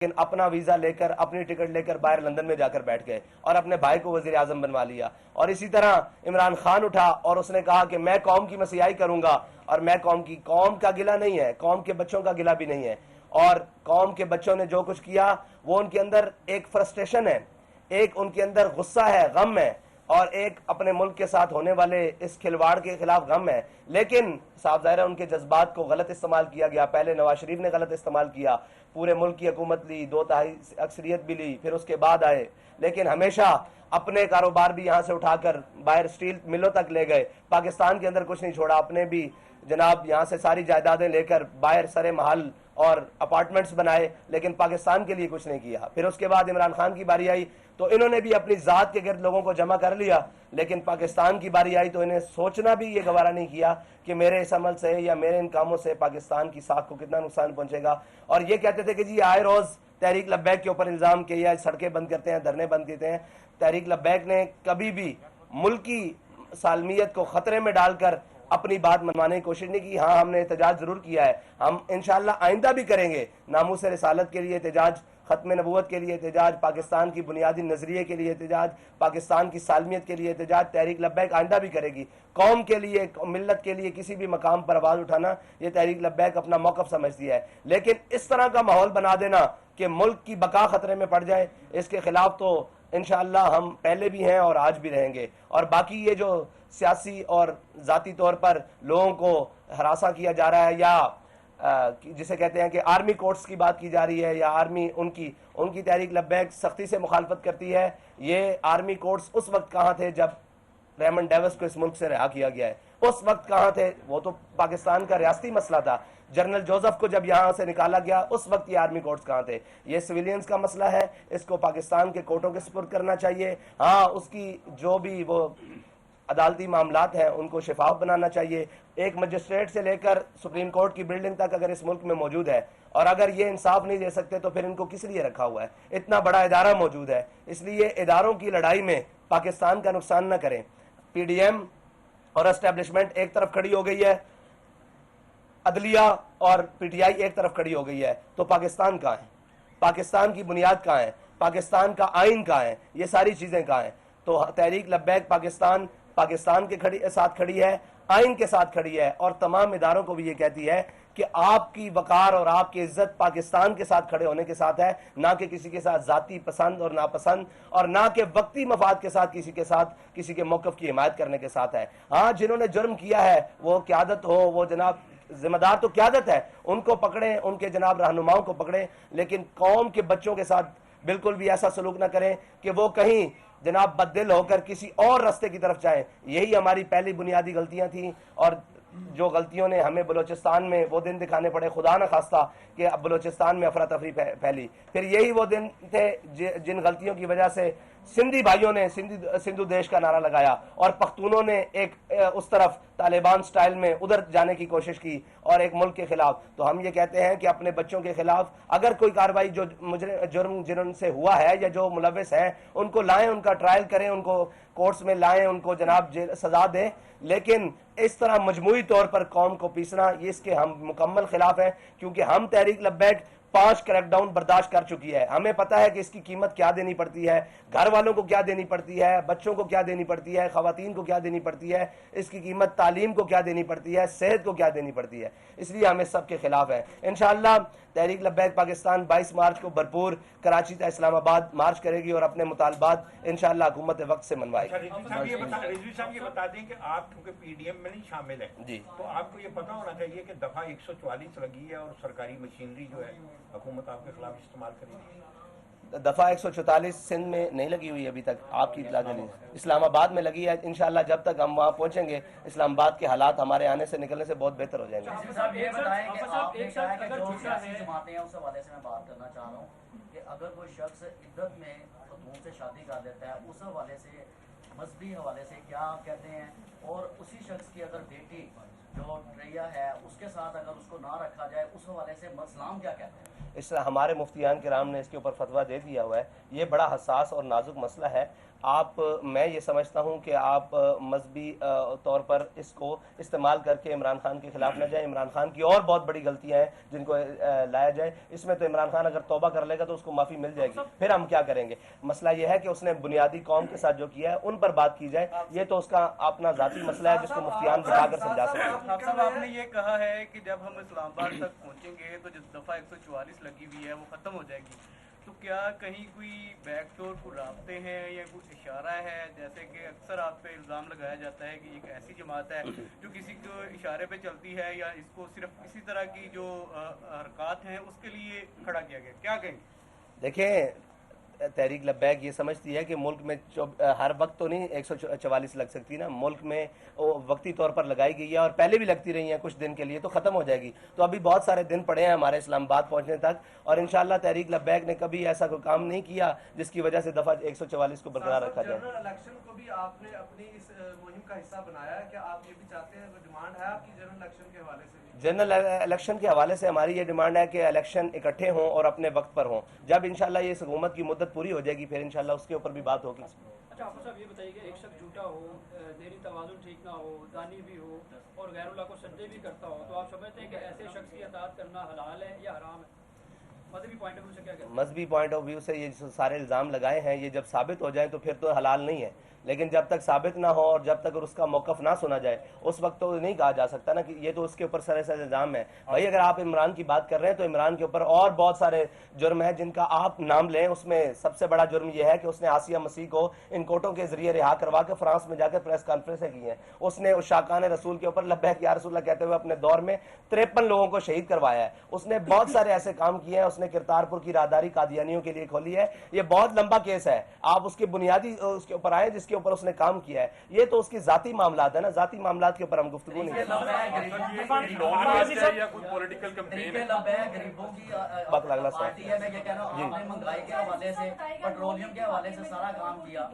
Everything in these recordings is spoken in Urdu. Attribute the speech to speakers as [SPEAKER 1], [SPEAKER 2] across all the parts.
[SPEAKER 1] لیکن اپنا ویزا لے کر اپنی ٹکٹ لے کر باہر لندن میں جا کر بیٹھ گئے اور اپنے بھائی کو وزیر اعظم بنوا لیا. اور اسی طرح عمران خان اٹھا اور اس نے کہا کہ میں قوم کی مسیحائی کروں گا, اور میں قوم کا گلہ نہیں ہے, قوم کے بچوں کا گلہ بھی نہیں ہے. اور قوم کے بچوں نے جو کچھ کیا وہ ان کے اندر ایک فرسٹریشن ہے, ایک ان کے اندر غصہ ہے, غم ہے, اور ایک اپنے ملک کے ساتھ ہونے والے اس کھلواڑ کے خلاف غم ہے. لیکن صاحب ظاہر ان کے جذبات کو غلط استعمال کیا گیا. پہلے نواز شریف نے غلط استعمال کیا, پورے ملک کی حکومت لی, 2/3 اکثریت بھی لی, پھر اس کے بعد آئے. لیکن ہمیشہ اپنے کاروبار بھی یہاں سے اٹھا کر باہر اسٹیل ملوں تک لے گئے. پاکستان کے اندر کچھ نہیں چھوڑا, اپنے بھی جناب یہاں سے ساری جائیدادیں لے کر باہر سرے محل اور اپارٹمنٹس بنائے, لیکن پاکستان کے لیے کچھ نہیں کیا. پھر اس کے بعد عمران خان کی باری آئی تو انہوں نے بھی اپنی ذات کے گرد لوگوں کو جمع کر لیا, لیکن پاکستان کی باری آئی تو انہیں سوچنا بھی یہ گوارا نہیں کیا کہ میرے اس عمل سے یا میرے ان کاموں سے پاکستان کی ساکھ کو کتنا نقصان پہنچے گا. اور یہ کہتے تھے کہ جی آئے روز تحریک لبیک کے اوپر الزام کہ یا سڑکیں بند کرتے ہیں, دھرنے بند کرتے ہیں. تحریک لبیک نے کبھی بھی ملکی سالمیت کو خطرے میں ڈال کر اپنی بات منوانے کی کوشش نہیں کی. ہاں ہم نے احتجاج ضرور کیا ہے, ہم انشاءاللہ آئندہ بھی کریں گے. ناموس رسالت کے لیے احتجاج, ختم نبوت کے لیے احتجاج, پاکستان کی بنیادی نظریے کے لیے احتجاج, پاکستان کی سالمیت کے لیے احتجاج تحریک لبیک آئندہ بھی کرے گی. قوم کے لیے, ملت کے لیے کسی بھی مقام پر آواز اٹھانا یہ تحریک لبیک اپنا موقف سمجھتی ہے. لیکن اس طرح کا ماحول بنا دینا کہ ملک کی بقا خطرے میں پڑ جائے, اس کے خلاف تو انشاءاللہ ہم پہلے بھی ہیں اور آج بھی رہیں گے. اور باقی یہ جو سیاسی اور ذاتی طور پر لوگوں کو ہراساں کیا جا رہا ہے, یا جسے کہتے ہیں کہ آرمی کورٹس کی بات کی جا رہی ہے, یا آرمی ان کی تحریک لبیک سختی سے مخالفت کرتی ہے. یہ آرمی کورٹس اس وقت کہاں تھے جب ریمنڈ ڈیوس کو اس ملک سے رہا کیا گیا ہے؟ اس وقت کہاں تھے؟ وہ تو پاکستان کا ریاستی مسئلہ تھا. جنرل جوزف کو جب یہاں سے نکالا گیا اس وقت یہ آرمی کورٹس کہاں تھے؟ یہ سویلینز کا مسئلہ ہے, اس کو پاکستان کے کورٹوں کے سپرد کرنا چاہیے. ہاں اس کی جو بھی وہ عدالتی معاملات ہیں ان کو شفاف بنانا چاہیے. ایک مجسٹریٹ سے لے کر سپریم کورٹ کی بلڈنگ تک اگر اس ملک میں موجود ہے, اور اگر یہ انصاف نہیں دے سکتے تو پھر ان کو کس لیے رکھا ہوا ہے؟ اتنا بڑا ادارہ موجود ہے. اس لیے اداروں کی لڑائی میں پاکستان کا نقصان نہ کریں. پی ڈی ایم اور اسٹیبلشمنٹ ایک طرف کھڑی ہو گئی ہے, عدلیہ اور پی ٹی آئی ایک طرف کھڑی ہو گئی ہے, تو پاکستان کہاں ہے؟ پاکستان کی بنیاد کہاں ہے؟ پاکستان کا آئین کہاں ہے؟ یہ ساری چیزیں کہاں ہیں؟ تو تحریک لبیک پاکستان کے ساتھ کھڑی ہے, آئین کے ساتھ کھڑی ہے, اور تمام اداروں کو بھی یہ کہتی ہے کہ آپ کی وقار اور آپ کی عزت پاکستان کے ساتھ کھڑے ہونے کے ساتھ ہے, نہ کہ کسی کے ساتھ ذاتی پسند اور ناپسند, اور نہ کہ وقتی مفاد کے ساتھ کسی کے موقف کی حمایت کرنے کے ساتھ ہے. ہاں جنہوں نے جرم کیا ہے وہ قیادت ہو, وہ جناب ذمہ دار تو قیادت ہے, ان کو پکڑیں, ان کے جناب رہنماؤں کو پکڑیں, لیکن قوم کے بچوں کے ساتھ بالکل بھی ایسا سلوک نہ کریں کہ وہ کہیں جناب بددل ہو کر کسی اور راستے کی طرف جائیں. یہی ہماری پہلی بنیادی غلطیاں تھیں, اور جو غلطیوں نے ہمیں بلوچستان میں وہ دن دکھانے پڑے, خدا نہ خواستہ کہ اب بلوچستان میں افراتفری پھیلی. پھر یہی وہ دن تھے جن غلطیوں کی وجہ سے سندھی بھائیوں نے سندھو دیش کا نعرہ لگایا, اور پختونوں نے ایک اس طرف طالبان سٹائل میں ادھر جانے کی کوشش کی, اور ایک ملک کے خلاف. تو ہم یہ کہتے ہیں کہ اپنے بچوں کے خلاف اگر کوئی کارروائی جو جرم جنہوں سے ہوا ہے یا جو ملوث ہیں ان کو لائیں, ان کا ٹرائل کریں, ان کو کورٹس میں لائیں, ان کو جناب سزا دیں. لیکن اس طرح مجموعی طور پر قوم کو پیسنا, یہ اس کے ہم مکمل خلاف ہیں, کیونکہ ہم تحریک لبیک 5 کریک ڈاؤن برداشت کر چکی ہے. ہمیں پتہ ہے کہ اس کی قیمت کیا دینی پڑتی ہے, گھر والوں کو کیا دینی پڑتی ہے, بچوں کو کیا دینی پڑتی ہے, خواتین کو کیا دینی پڑتی ہے, اس کی قیمت تعلیم کو کیا دینی پڑتی ہے, صحت کو کیا دینی پڑتی ہے. اس لیے ہمیں سب کے خلاف ہے. انشاءاللہ تحریک لبیک پاکستان 22 مارچ کو بھرپور کراچی تا اسلام آباد مارچ کرے گی, اور اپنے مطالبات انشاءاللہ حکومت وقت سے منوائے گی.
[SPEAKER 2] رضوی صاحب یہ بتا دیں کہ آپ کیونکہ پی ڈی ایم میں نہیں شامل ہیں,
[SPEAKER 1] جی,
[SPEAKER 2] تو آپ کو یہ پتا ہونا چاہیے کہ دفعہ 144 لگی ہے اور سرکاری مشینری جو ہے حکومت آپ کے خلاف استعمال کرے گی.
[SPEAKER 1] دفعہ 144 سندھ میں نہیں لگی ہوئی ابھی تک, آپ کی اطلاع دینی. اسلام آباد میں لگی ہے. انشاءاللہ جب تک ہم وہاں پہنچیں گے اسلام آباد کے حالات ہمارے آنے سے نکلنے سے بہت بہتر ہو جائیں گے.
[SPEAKER 3] صاحب یہ بتائیں کہ آپ نے کہا کہ جو سیاسی جماعتیں ہیں اس حوالے سے میں بات کرنا چاہ رہا ہوں کہ اگر کوئی شخص عدت میں خاتون سے شادی کر دیتا ہے, اس حوالے سے مذہبی حوالے سے کیا کہتے ہیں, اور اسی شخص کی اگر بیٹی جو ٹریا ہے اس کے ساتھ اگر اس کو نہ رکھا جائے اس حوالے سے اسلام کیا کہتے ہیں؟
[SPEAKER 1] اس ہمارے مفتیان کرام نے اس کے اوپر فتویٰ دے دیا ہوا ہے. یہ بڑا حساس اور نازک مسئلہ ہے. میں یہ سمجھتا ہوں کہ آپ مذہبی طور پر اس کو استعمال کر کے عمران خان کے خلاف نہ جائیں. عمران خان کی اور بہت بڑی غلطیاں ہیں جن کو لایا جائے. اس میں تو عمران خان اگر توبہ کر لے گا تو اس کو معافی مل جائے گی, پھر ہم کیا کریں گے. مسئلہ یہ ہے کہ اس نے بنیادی قوم کے ساتھ جو کیا ہے ان پر بات کی جائے. یہ تو اس کا اپنا ذاتی مسئلہ ہے جس کو مفتیان بتا کر سمجھا سکتے ہیں.
[SPEAKER 4] صاحب آپ نے یہ کہا ہے کہ جب ہم اسلام آباد تک پہنچیں گے تو جو دفعہ 144 لگی ہوئی ہے وہ ختم ہو جائے گی, تو کیا کہیں کوئی بیک ڈور کو رابطے ہیں یا کوئی اشارہ ہے؟ جیسے کہ اکثر آپ پہ الزام لگایا جاتا ہے کہ ایک ایسی جماعت ہے جو کسی کو اشارے پہ چلتی ہے یا اس کو صرف اسی طرح کی جو حرکات ہیں اس کے لیے کھڑا کیا گیا, کیا کہیں؟
[SPEAKER 1] دیکھیں, تحریک لبیک یہ سمجھتی ہے کہ ملک میں ہر وقت تو نہیں 144 لگ سکتی نا. ملک میں وقتی طور پر لگائی گئی ہے اور پہلے بھی لگتی رہی ہیں کچھ دن کے لیے, تو ختم ہو جائے گی. تو ابھی بہت سارے دن پڑے ہیں ہمارے اسلام آباد پہنچنے تک, اور انشاءاللہ تحریک لبیک نے کبھی ایسا کوئی کام نہیں کیا جس کی وجہ سے دفعہ 144 کو برقرار رکھا جائے.
[SPEAKER 5] جنرل الیکشن کو بھی آپ نے اپنی اس مہم کا حصہ بنایا ہے, کیا آپ یہ بھی چاہتے ہیں, وہ ڈیمانڈ ہے آپ کی جنرل الیکشن کے حوالے سے؟
[SPEAKER 1] جنرل الیکشن کے حوالے سے ہماری یہ ڈیمانڈ ہے کہ الیکشن اکٹھے ہوں اور اپنے وقت پر ہوں. جب انشاءاللہ یہ حکومت کی مدت پوری ہو جائے گی پھر انشاءاللہ اس کے اوپر بھی بات ہوگی.
[SPEAKER 6] اچھا حافظ صاحب یہ بتائیے کہ ایک شخص جھوٹا ہو, ذہنی توازن ٹھیک نہ ہو, زانی بھی ہو اور غیر اللہ کو سجدے بھی کرتا ہو, تو آپ سمجھتے ہیں کہ ایسے شخص کی اطاعت کرنا حلال ہے یا حرام ہے؟ مذہبی پوائنٹ آف ویو سے کیا کہتے ہیں؟
[SPEAKER 1] مذہبی پوائنٹ آف ویو سے یہ سارے الزام لگائے ہیں یہ جب ثابت ہو جائیں تو پھر تو حلال نہیں ہے, لیکن جب تک ثابت نہ ہو اور جب تک اس کا موقف نہ سنا جائے اس وقت تو نہیں کہا جا سکتا نا کہ یہ تو اس کے اوپر سراسر الزام ہے. بھائی اگر آپ عمران کی بات کر رہے ہیں تو عمران کے اوپر اور بہت سارے جرم ہیں جن کا آپ نام لیں. اس میں سب سے بڑا جرم یہ ہے کہ اس نے آسیہ مسیح کو ان کوٹوں کے ذریعے رہا کروا کے فرانس میں جا کے پریس کانفرنسیں کی ہیں. اس نے عشاقان رسول کے اوپر لبیک یا رسول اللہ کہتے ہوئے اپنے دور میں 53 لوگوں کو شہید کروایا ہے. اس نے بہت سارے ایسے کام کیے ہیں. اس نے کرتارپور کی راہداری قادیانیوں کے لیے کھولی ہے. یہ بہت لمبا کیس ہے, آپ اس کے بنیادی اس کے اوپر آئے جس کے اوپر اس نے کام کیا ہے. یہ تو اس کی ذاتی معاملات ہے نا, ذاتی معاملات کے اوپر ہم گفتگو نہیں کرتے.
[SPEAKER 3] مہنگائی کے حوالے سے, پیٹرولیم کے حوالے سے سارا کام کیا.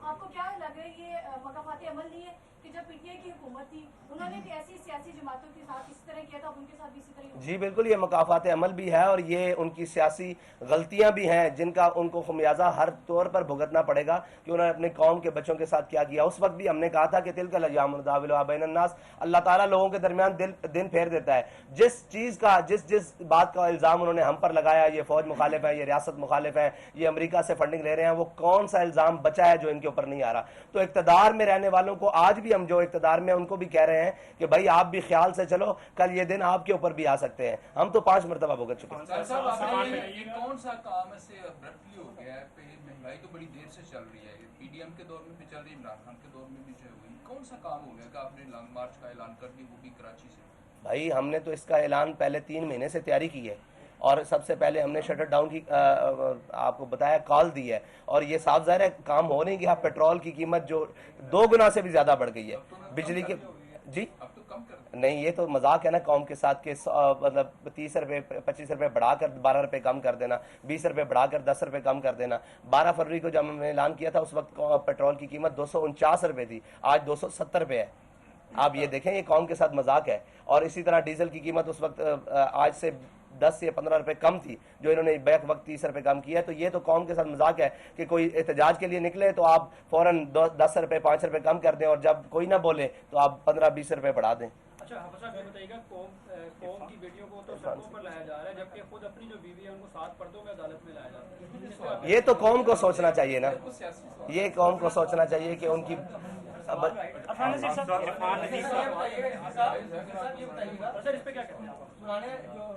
[SPEAKER 7] آپ کو کیا لگ رہا ہے یہ مقاماتی عمل نہیں ہے کہ جب پی ٹی آئی کی حکومت تھی انہوں نے بھی ایسی سیاسی جماعتوں کے ساتھ اس طرح کیا تھا, ان کے ساتھ بھی اسی طرح؟
[SPEAKER 1] جی بالکل, یہ مقافات عمل بھی ہے اور یہ ان کی سیاسی غلطیاں بھی ہیں جن کا ان کو خمیازہ ہر طور پر بھگتنا پڑے گا کہ انہوں نے اپنے قوم کے بچوں کے ساتھ کیا کیا. اس وقت بھی ہم نے کہا تھا کہ تلک الایام نداولها بین الناس, اللہ تعالیٰ لوگوں کے درمیان دن پھیر دیتا ہے. جس چیز کا جس بات کا الزام انہوں نے ہم پر لگایا, یہ فوج مخالف ہے, یہ ریاست مخالف ہے, یہ امریکہ سے فنڈنگ لے رہے ہیں, وہ کون سا الزام بچا ہے جو ان کے اوپر نہیں آ رہا. تو اقتدار میں رہنے والوں کو آج بھی ہم جو اقتدار میں ان کو بھی کہہ رہے ہیں کہ بھائی آپ بھی خیال سے چلو, کل یہ دن آپ کے اوپر بھی آ سکتے ہیں. ہم تو 5 مرتبہ بھگت چکے ہیں.
[SPEAKER 8] یہ کون سا کام سے ابرپٹلی ہو گیا ہے؟ مہنگائی تو بڑی دیر سے چل رہی ہے, پی ڈی ایم کے دور میں بھی چل رہی ہے, عمران خان کے دور میں بھی جو ہوئی, کون سا کام ہو گیا کہ آپ نے لانگ مارچ کا اعلان کر دیا, وہ بھی کراچی سے؟
[SPEAKER 1] بھائی ہم نے تو اس کا اعلان پہلے 3 مہینے سے تیاری کی ہے, اور سب سے پہلے ہم نے شٹر ڈاؤن کی آپ کو بتایا کال دی ہے, اور یہ صاف ظاہر ہے کام ہو نہیں گیا. پیٹرول کی قیمت جو 2 گنا سے بھی زیادہ بڑھ گئی ہے, بجلی کی جی نہیں, یہ تو مذاق ہے نا قوم کے ساتھ کہ مطلب 30 روپے 25 روپے بڑھا کر 12 روپے کم کر دینا, 20 روپے بڑھا کر 10 روپے کم کر دینا. 12 فروری کو جب ہم نے اعلان کیا تھا اس وقت پیٹرول کی قیمت 249 روپے تھی, آج 270 روپے ہے. آپ یہ دیکھیں یہ قوم کے ساتھ مذاق ہے. اور اسی طرح ڈیزل کی قیمت اس وقت آج سے 10 یا 15 روپے کم تھی, جو انہوں نے بیک وقت 30 روپے کم کیا. تو یہ تو قوم کے ساتھ مذاق ہے کہ کوئی احتجاج کے لیے نکلے تو آپ فوراً 10 روپے 5 روپے کم کر دیں, اور جب کوئی نہ بولے تو آپ 15-20 روپے بڑھا دیں.
[SPEAKER 6] اچھا حافظ صاحب یہ بتائیے گا, قوم کی بیٹیوں کو تو سڑکوں پر لایا جا رہا ہے جبکہ خود اپنی جو بیوی ہے ان کو 7 پردوں میں عدالت میں لایا جاتا ہے.
[SPEAKER 1] یہ تو قوم کو سوچنا چاہیے نا, یہ قوم کو سوچنا چاہیے کہ ان کی
[SPEAKER 6] سر اس پہ کیا کہتے ہیں؟
[SPEAKER 5] پرانے جو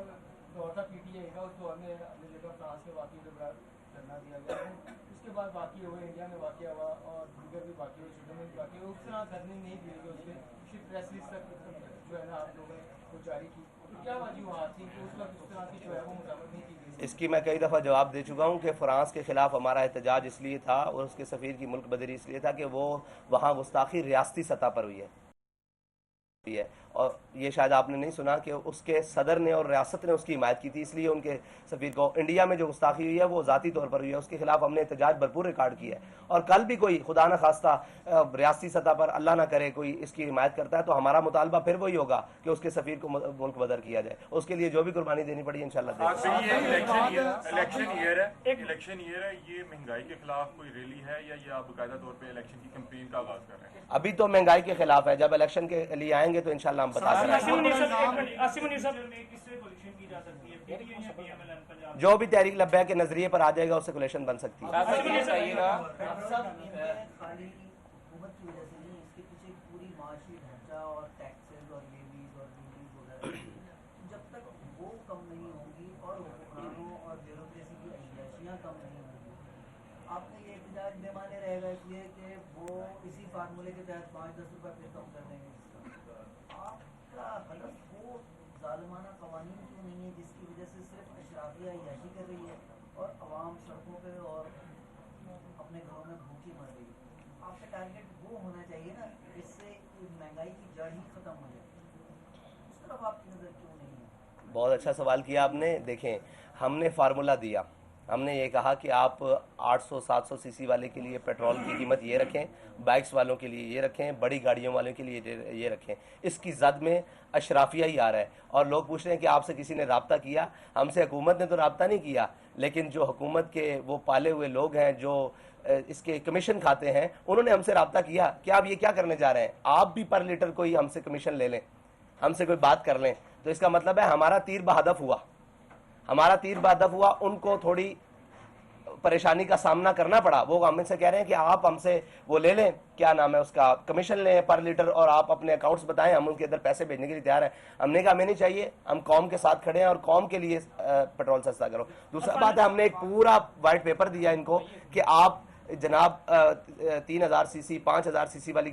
[SPEAKER 5] دور تھا پی ٹی آئی کا, اس دور میں اپنی جگہ فرانس کے واقعے کے بعد دھرنا دیا گیا, اس کے بعد واقع ہوئے, انڈیا میں واقع ہوا اور دیگر بھی واقع ہوئے, سوڈن میں بھی واقع ہوئے. اس طرح دھرنے نہیں دیے گئے, اس کے پریس ریلیز تک جو ہے نا آپ لوگوں نے وہ جاری کی. کیا وجوہات تھی کہ اس وقت اس طرح کی جو ہے وہ مذاکرات نہیں کی گئی؟
[SPEAKER 1] اس کی میں کئی دفعہ جواب دے چکا ہوں کہ فرانس کے خلاف ہمارا احتجاج اس لیے تھا اور اس کے سفیر کی ملک بدری اس لیے تھا کہ وہ وہاں گستاخی ریاستی سطح پر ہوئی ہے, اور یہ شاید آپ نے نہیں سنا کہ اس کے صدر نے اور ریاست نے اس کی حمایت کی تھی، اس لیے ان کے سفیر کو انڈیا میں جو گستاخی ہوئی ہے وہ ذاتی طور پر ہوئی ہے، اس کے خلاف ہم نے احتجاج بھرپور ریکارڈ کیا ہے، اور کل بھی کوئی خدا نہ خواستہ ریاستی سطح پر اللہ نہ کرے کوئی اس کی حمایت کرتا ہے تو ہمارا مطالبہ پھر وہی ہوگا کہ اس کے سفیر کو ملک بدر کیا جائے، اس کے لیے جو بھی قربانی دینی پڑی انشاءاللہ دیں گے۔
[SPEAKER 9] الیکشن ایئر ہے، یہ مہنگائی کے خلاف کوئی ریلی ہے یا یہ آپ باقاعدہ طور پہ الیکشن کی کمپین کا آغاز کر رہے ہیں؟
[SPEAKER 1] ابھی تو مہنگائی کے خلاف ہے، جب الیکشن کے لیے آئیں گے تو انشاءاللہ ہم بتا دیں جو بھی تحریک لبیک کے نظریے پر آ جائے گا اس سے کولیشن بن سکتی ہے۔
[SPEAKER 3] خالی حکومت کی وجہ سے نہیں، اس کے پیچھے پوری معاشی ڈھانچہ اور ٹیکسز اور لیویز اور ڈیوٹیز وغیرہ جب تک وہ کم نہیں ہوں گی اور حکمرانوں اور بیوروکریسی کی عیاشیاں کم نہیں ہوں گی، آپ کا یہ احتجاج بے معنی رہے گا، اس لیے کہ وہ اسی فارمولے کے تحت 5-10 روپے پھر کم کر دیں گے۔ آپ کا غلط وہ ظالمانہ قوانین کیوں نہیں ہے جس کی وجہ سے صرف اشرافیہ عیاشی کر رہی ہے اور عوام سڑکوں پہ اور اپنے گھروں میں بھوکی مر رہی ہے؟ آپ کا ٹارگیٹ وہ ہونا چاہیے نا، اس سے مہنگائی کی جڑ ہی ختم ہو جائے، اس طرف آپ کی نظر کیوں نہیں ہے؟
[SPEAKER 1] بہت اچھا سوال کیا آپ نے۔ دیکھیں، ہم نے فارمولا دیا، ہم نے یہ کہا کہ آپ 800-700 سی سی والے کے لیے پیٹرول کی قیمت یہ رکھیں، بائکس والوں کے لیے یہ رکھیں، بڑی گاڑیوں والوں کے لیے یہ رکھیں۔ اس کی زد میں اشرافیہ ہی آ رہا ہے، اور لوگ پوچھ رہے ہیں کہ آپ سے کسی نے رابطہ کیا؟ ہم سے حکومت نے تو رابطہ نہیں کیا، لیکن جو حکومت کے وہ پالے ہوئے لوگ ہیں جو اس کے کمیشن کھاتے ہیں انہوں نے ہم سے رابطہ کیا کہ آپ یہ کیا کرنے جا رہے ہیں، آپ بھی پر لیٹر کوئی ہم سے کمیشن لے لیں، ہم سے کوئی بات کر لیں، تو اس کا مطلب ہے ہمارا تیر بہدف ہوا، ہمارا تیر بہدف ہوا۔ ان کو تھوڑی پریشانی کا سامنا کرنا پڑا، وہ ہم سے کہہ رہے ہیں کہ آپ ہم سے وہ لے لیں، کیا نام ہے اس کا، کمیشن لیں پر لیٹر، اور آپ اپنے اکاؤنٹس بتائیں، ہم ان کے ادھر پیسے بھیجنے کے لیے تیار ہیں۔ ہم نے کہا ہمیں نہیں چاہیے، ہم قوم کے ساتھ کھڑے ہیں اور قوم کے لیے پیٹرول سستا کرو۔ دوسرا بات ہے، ہم نے ایک پورا وائٹ پیپر دیا ان کو کہ آپ جناب 3000 سی سی 5000 سی سی والی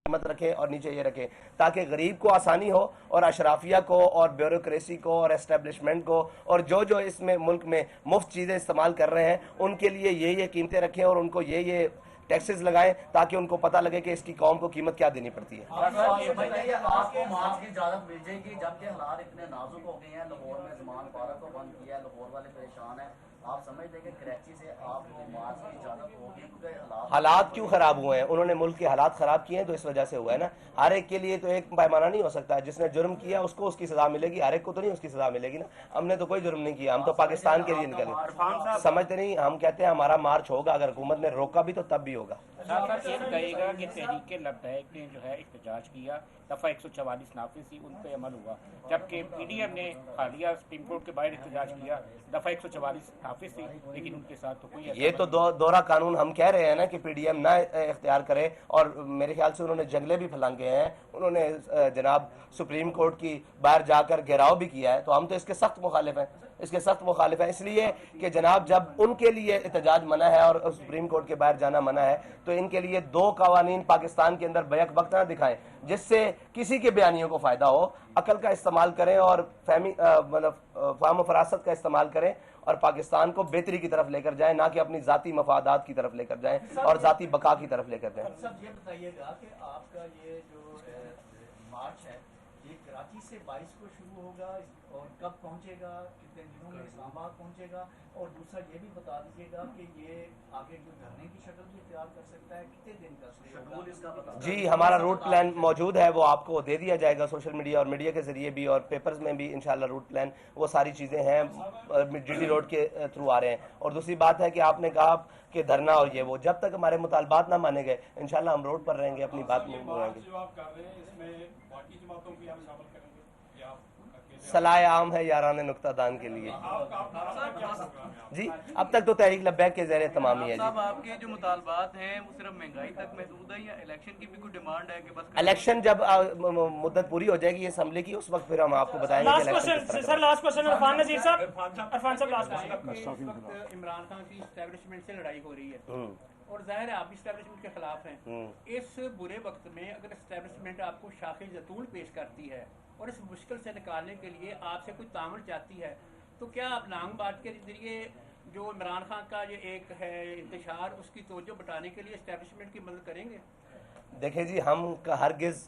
[SPEAKER 1] قیمت رکھیں اور نیچے یہ رکھیں تاکہ غریب کو آسانی ہو، اور اشرافیہ کو اور بیوروکریسی کو اور اسٹیبلشمنٹ کو اور جو اس میں ملک میں مفت چیزیں استعمال کر رہے ہیں ان کے لیے یہ قیمتیں رکھیں اور ان کو یہ ٹیکسز لگائیں تاکہ ان کو پتہ لگے کہ اس کی قوم کو قیمت کیا دینی پڑتی ہے۔
[SPEAKER 3] آپ کو مارچ کی اجازت مل جائے گی جبکہ حالات اتنے نازک ہو گئے ہیں، لاہور میں زمان پارک کو بند کیا ہے، لاہور والے پریشان ہیں، آپ سمجھتے ہیں کہ کراچی سے آپ کو مارچ کی اجازت ہوگی کیونکہ
[SPEAKER 1] حالات کیوں خراب ہوئے ہیں؟ انہوں نے ملک کے حالات خراب کیے ہیں تو اس وجہ سے ہوا ہے نا۔ ہر ایک کے لیے تو ایک پیمانہ نہیں ہو سکتا، جس نے جرم کیا اس کو اس کی سزا ملے گی، ہر ایک کو تو نہیں اس کی سزا ملے گی نا۔ ہم نے تو کوئی جرم نہیں کیا، ہم تو پاکستان کے لیے نکلے، سمجھتے نہیں، ہم کہتے ہیں ہمارا مارچ ہوگا، اگر حکومت نے روکا بھی تو تب بھی ہوگا۔
[SPEAKER 10] یہ کہے گا کہ تحریک لبیک نے جو ہے احتجاج کیا، دفعہ 144 نافذ تھی، ان پہ عمل ہوا، جبکہ پی ڈی ایم نے حالیہ سپریم کورٹ کے باہر احتجاج کیا، دفعہ 144 نافذ تھی، لیکن ان کے ساتھ تو کوئی
[SPEAKER 1] یہ تو دورہ قانون ہم کہہ رہے ہیں نا کہ پی ڈی ایم نہ اختیار کرے، اور میرے خیال سے انہوں نے جنگلے بھی پھلانگے ہیں، انہوں نے جناب سپریم کورٹ کی باہر جا کر گھیراؤ بھی کیا ہے، تو ہم تو اس کے سخت مخالف ہیں، اس کے سخت مخالف ہیں، اس لیے کہ جناب جب ان کے لیے احتجاج منع ہے اور سپریم کورٹ کے باہر جانا منع ہے تو ان کے لیے دو قوانین پاکستان کے اندر بیک وقت نہ دکھائیں جس سے کسی کے بیانیوں کو فائدہ ہو۔ عقل کا استعمال کریں اور فہم و فراست کا استعمال کریں اور پاکستان کو بہتری کی طرف لے کر جائیں، نہ کہ اپنی ذاتی مفادات کی طرف لے کر جائیں اور ذاتی بقا کی طرف لے کر جائیں۔
[SPEAKER 3] سب یہ بتائیے گا کہ آپ کا یہ جو مارچ ہے یہ کراچی سے 22 کو شروع ہوگا اور کب پہنچے گا، کتنے دنوں میں اسلام آباد پہنچے گا، اور دوسرا یہ بھی بتا دیجیے گا کہ یہ آگے جو دھرنے کی شکل بھی اختیار کر سکتا ہے، کتنے دن کا شیڈول اس کا بتا دیجیے۔ جی
[SPEAKER 1] ہمارا روٹ پلان موجود ہے، وہ آپ کو دے دیا جائے گا سوشل میڈیا اور میڈیا کے ذریعے بھی، اور پیپرز میں بھی انشاءاللہ روٹ پلان وہ ساری چیزیں ہیں، جی ٹی روڈ کے تھرو آ رہے ہیں۔ اور دوسری بات ہے کہ آپ نے کہا کہ دھرنا اور یہ وہ، جب تک ہمارے مطالبات نہ مانے گئے انشاءاللہ ہم روڈ پر رہیں گے، اپنی بات میں رہیں گے۔ صلاح عام ہے یاران نقطہ دان کے لیے جی، اب تک تو تحریک لبیک کے زیر تمامی ہے۔
[SPEAKER 4] صاحب آپ کے جو مطالبات ہیں وہ صرف مہنگائی تک محدود ہے یا الیکشن کی بھی کوئی ڈیمانڈ ہے کہ بس
[SPEAKER 1] الیکشن جب مدت پوری ہو جائے گی اسمبلی کی اس وقت پھر ہم آپ کو بتائیں گے کہ election
[SPEAKER 6] sir last question Irfan Nazir صاحب، عرفان صاحب لاسٹ
[SPEAKER 10] اس وقت عمران خان کی اسٹیبلشمنٹ سے لڑائی ہو رہی ہے اور ظاہر ہے آپ بھی اسٹیبلشمنٹ کے خلاف ہیں، اس برے وقت میں اگر اسٹیبلشمنٹ آپ کو شاخ زیتون پیش کرتی ہے اور اس مشکل سے نکالنے کے لیے آپ سے کوئی تعاون چاہتی ہے، تو کیا آپ لانگ مارچ کے ذریعے جو عمران خان کا یہ ایک ہے انتشار اس کی توجہ بٹانے کے لیے اسٹیبلشمنٹ کی مدد کریں گے؟
[SPEAKER 1] دیکھیں جی، ہم ہرگز